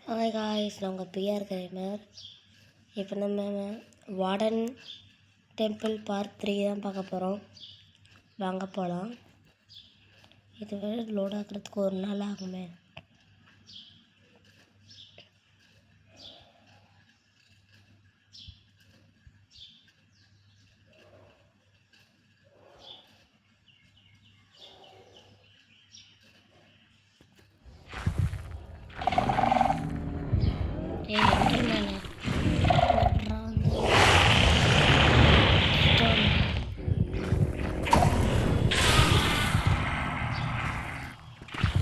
Hi guys, நான் உங்கள் PR gamer. இப்போ நம்ம வார்டன் டெம்பிள் பார்ட் 3 தான் பார்க்க போகிறோம். வாங்க போகலாம். இது லோட் ஆகிறதுக்கு ஒரு நாள் ஆகுமே.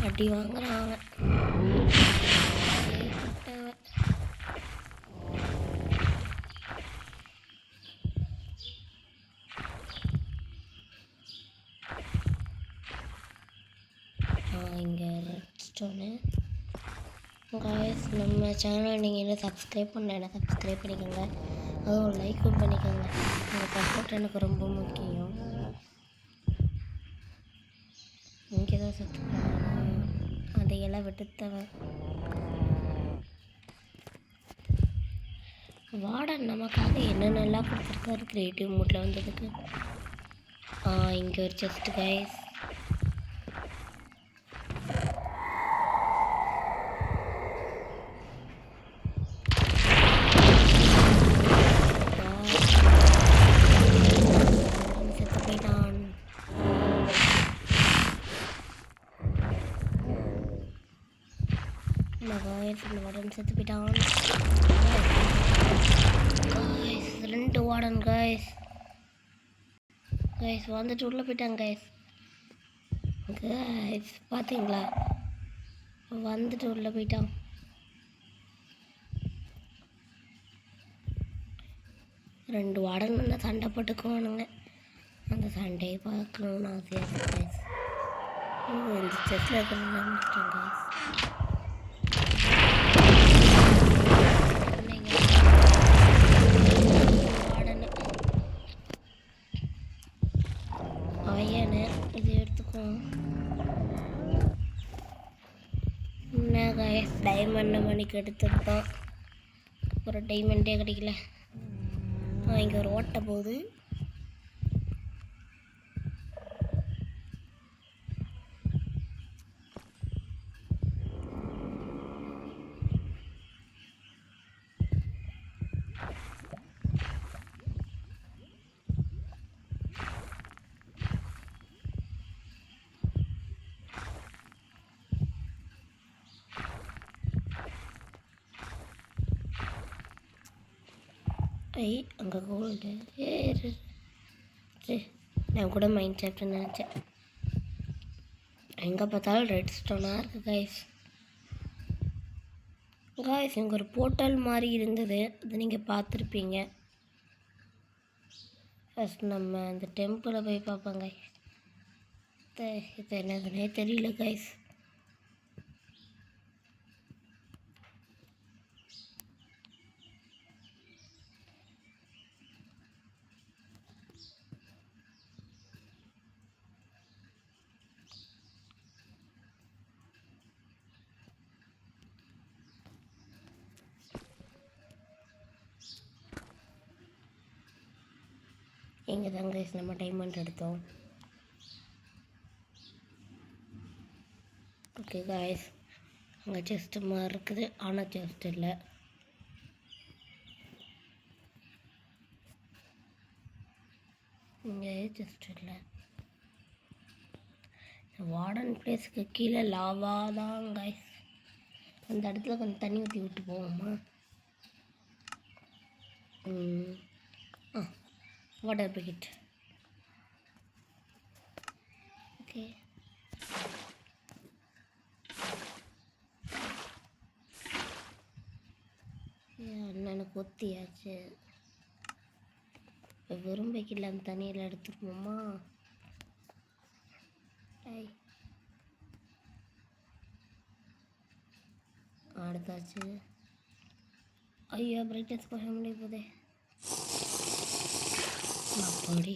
அடி வாங்குறாங்க. இங்கே ரெட்ஸ்டோனு காய்ஸ். நம்ம சேனலை நீங்கள் என்ன சப்ஸ்கிரைப் பண்ணல, சப்ஸ்கிரைப் பண்ணிக்கோங்க. அதுவும் ஒரு லைக்கும் பண்ணிக்கோங்க. உங்கள் சப்போர்ட் எனக்கு ரொம்ப முக்கியம். இங்கே தான் சத்து அதையெல்லாம் விட்டுத்தவன் வார்டன் நமக்காக என்னென்னலாம் கொடுத்துருக்காரு க்ரியேட்டிவ் மூட்டில் வந்ததுக்கு. இங்கே ஒரு செஸ்ட் கைஸ். செத்து போயிட்டான். வார்டன் செத்து போயிட்டான். ரெண்டு வார்டன் கைஸ். வந்துட்டு உள்ளே போயிட்டாங்க கைஸ். பார்த்தீங்களா, வந்துட்டு உள்ளே போயிட்டான். ரெண்டு வார்டன் வந்து சண்டை போட்டுக்குவானுங்க. அந்த சண்டையை பார்க்கணும்னு ஆசையாக இருக்கு கைஸ். இந்த செட்டில் இருக்கிறது கைஸ். அயனு இது எடுத்துக்குவோம். என்ன கைஸ், டைமண்ட் மணிக்கு எடுத்துருந்தோம். ஒரு டைமண்டே கிடைக்கல. இங்கே ஒரு ஓட்ட போகுது. அங்கே கோல்டு நான் கூட மைண்ட் சாப்டர்னு நினச்சேன். எங்கே பார்த்தாலும் ரெட் ஸ்டோனாக இருக்குது கைஸ். இங்கே ஒரு போர்ட்டல் மாதிரி இருந்தது, அது நீங்கள் பார்த்துருப்பீங்க. ஃபஸ்ட் நம்ம அந்த டெம்பிளை போய் பார்ப்போங்க. இது என்னதுன்னே தெரியல கைஸ். இங்கே தான் கைஸ் நம்ம டைமண்ட் எடுத்தோம். ஓகே கைஸ், அங்கே செஸ்ட் மாதிரி இருக்குது, ஆனால் செஸ்ட் இல்லை. இங்கே செஸ்ட் இல்லை. வார்டன் பிளேஸுக்கு கீழே லாவா தான் கைஸ். அந்த இடத்துல கொஞ்சம் தண்ணி ஊற்றி விட்டு போவோமா? Water bucket. ஓகே, அண்ணனுக்கு ஒத்தியாச்சு. வெறும் பக்கெட்டில் அந்த தண்ணியில் எடுத்துருப்போமா? அடுத்தாச்சு. ஐயோ, பிரைட்னஸ் குறைய முடிய போதே. அப்படி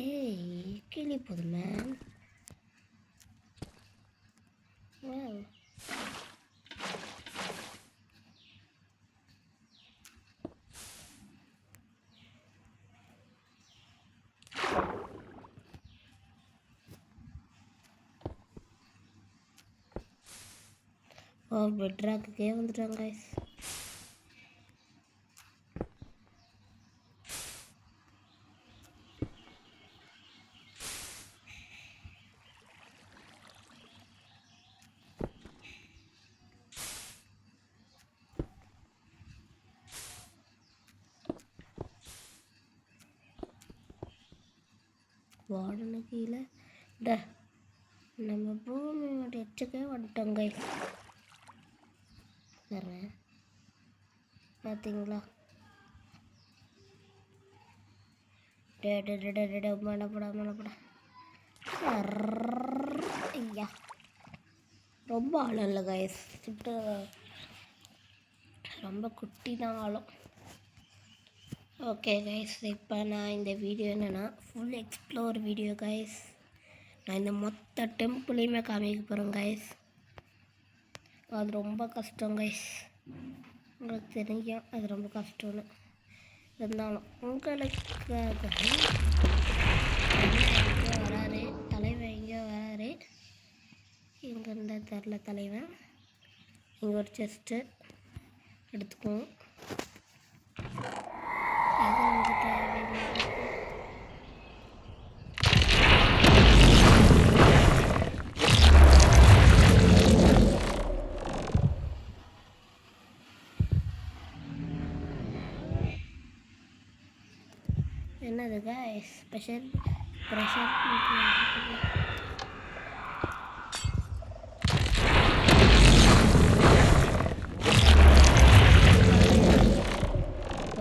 ஏய் கிளி போது மேன். வாவ். ஓ பெட்ராக்குக்கே வந்துட்டாங்க கைஸ். வாடனு கீழே நம்ம பூமியோட எச்சுக்கே வந்துட்டோங்க பாருங்க. பார்த்தீங்களா? மனப்படா ஐயா ரொம்ப ஆழம் இல்லை கைஸ். ரொம்ப குட்டி தான் ஆழம். ஓகே கைஸ், இப்போ நான் இந்த வீடியோ என்னென்னா ஃபுல் எக்ஸ்ப்ளோர் வீடியோ கைஸ். நான் இந்த மொத்த டெம்பிளையுமே காமிக்க போகிறேன் கைஸ். அது ரொம்ப கஷ்டம் கைஸ், உங்களுக்கு தெரியும் அது ரொம்ப கஷ்டம்னு. இருந்தாலும் உங்களுக்கு வராரு தலைவன், இங்கே வராரு. இங்கே இருந்த தெரில தலைவன். இங்கே ஒரு செஸ்ட்டு எடுத்துக்குவோம். அது வந்து என்னது கைஸ் ஸ்பெஷல் ப்ரெஷர்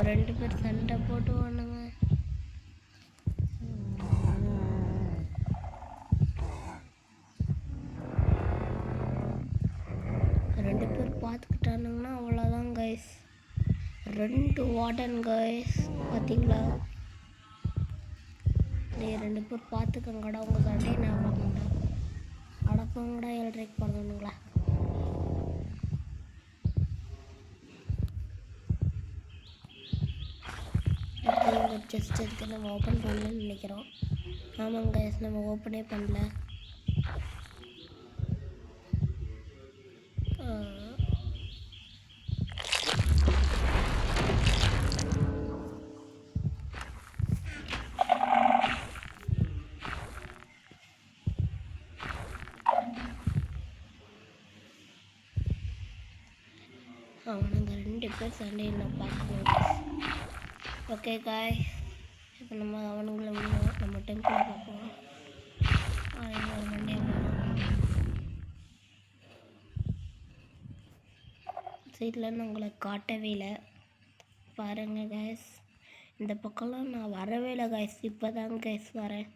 ரெண்டு பேர் சண்டை போட்டு வானுங்க. ரெண்டு பேர் பார்த்துக்கிட்டானுங்கன்னா அவ்வளோதான் கைஸ். 2 வார்டன் கைஸ், பார்த்தீங்களா? ரெண்டு பேர் பார்த்துக்கங்கடா, உங்கள் சண்டையை நான் பார்க்கணுண்டா. அடப்பங்கடா 7:30 பண்ணணுங்களா? இந்த செஸ்ட் இருக்குது, நம்ம ஓப்பன் பண்ணலன்னு நினைக்கிறோம். ஆமாங்க, நம்ம ஓப்பனே பண்ணல. அவனுங்க 2 பேர் சண்டையில் நான் பார்க்கணும். ஓகே காய், இப்போ நம்ம அவனுங்களை விடுவோம். நம்ம டெம்பிள் பார்ப்போம். ஒரு மண்டே சைட்லன்னு உங்களை காட்டவே இல்லை பாருங்கள் கைஸ். இந்த பக்கம்லாம் நான் வரவே இல்லை கைஸ், இப்போ தான் கைஸ் வரேன்.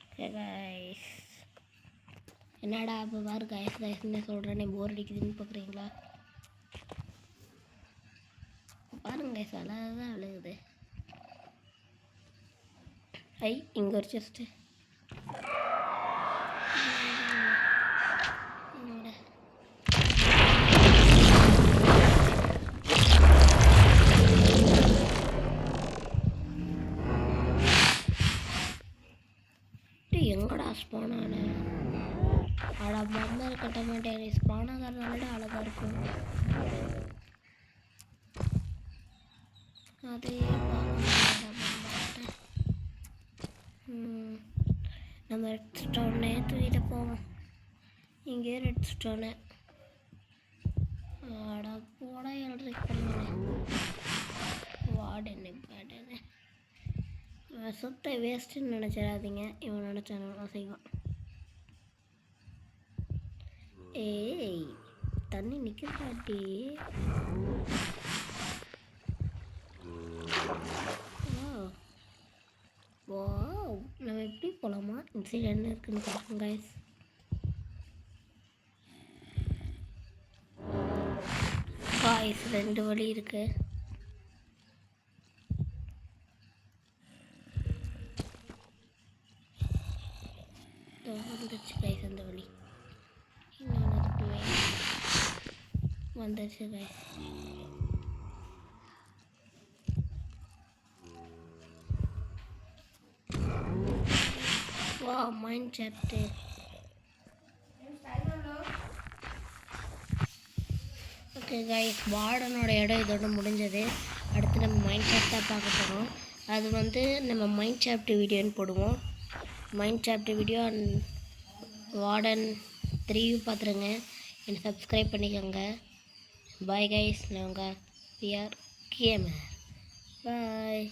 ஓகே கைஸ், என்னடா இப்போ பாரு கைஸ் கைஸ்ன்னு சொல்கிறேனே, போர் அடிக்குதுன்னு பார்க்குறீங்களா? பாருங்க கைஸ், அழகாக தான் விழுகுது. இங்கே ஒரு செஸ்ட்டு. எங்கடா ஸ்பானான? அட மருந்து கட்ட மாட்டேன். ஸ்பானாகிறதுனால அழகாக இருக்கும். அதையே நம்ம ரெட் ஸ்டோனே தூக்கிட்டு போவோம். இங்கே ரெட் ஸ்டோனு ஆட போட 7:30 பண்ணுவேன். வாடனே பாடனே சுத்த வேஸ்ட்டுன்னு நினச்சிடாதீங்க. இவன் நினச்சான செய்வான். ஏய் தண்ணி நிற்க பாட்டி. நம்ம எப்படி போகலாமா? இந்த சைடு என்ன இருக்குன்னு பார்ப்போம் கைஸ். காய்ஸ் 2 வழி இருக்கு. வந்துருச்சு கைஸ் அந்த வழி. இன்னொன்று இருக்குமே வந்துருச்சு கைஸ். வா மைண்ட் சாப்ட்டு. ஓகே கைஸ், வார்டனோட இடம் இதோட முடிஞ்சது. அடுத்து நம்ம மைண்ட் சாப்ட் தான் பார்க்க போகிறோம். அது வந்து நம்ம மைண்ட் சாப்ட் வீடியோன்னு போடுவோம். Mind soft video and warden 3 பார்த்துருங்க. என்னை சப்ஸ்கிரைப் பண்ணிக்கோங்க. பாய் கைஸ், நாங்கள் பிஆர் கேமர். பாய்.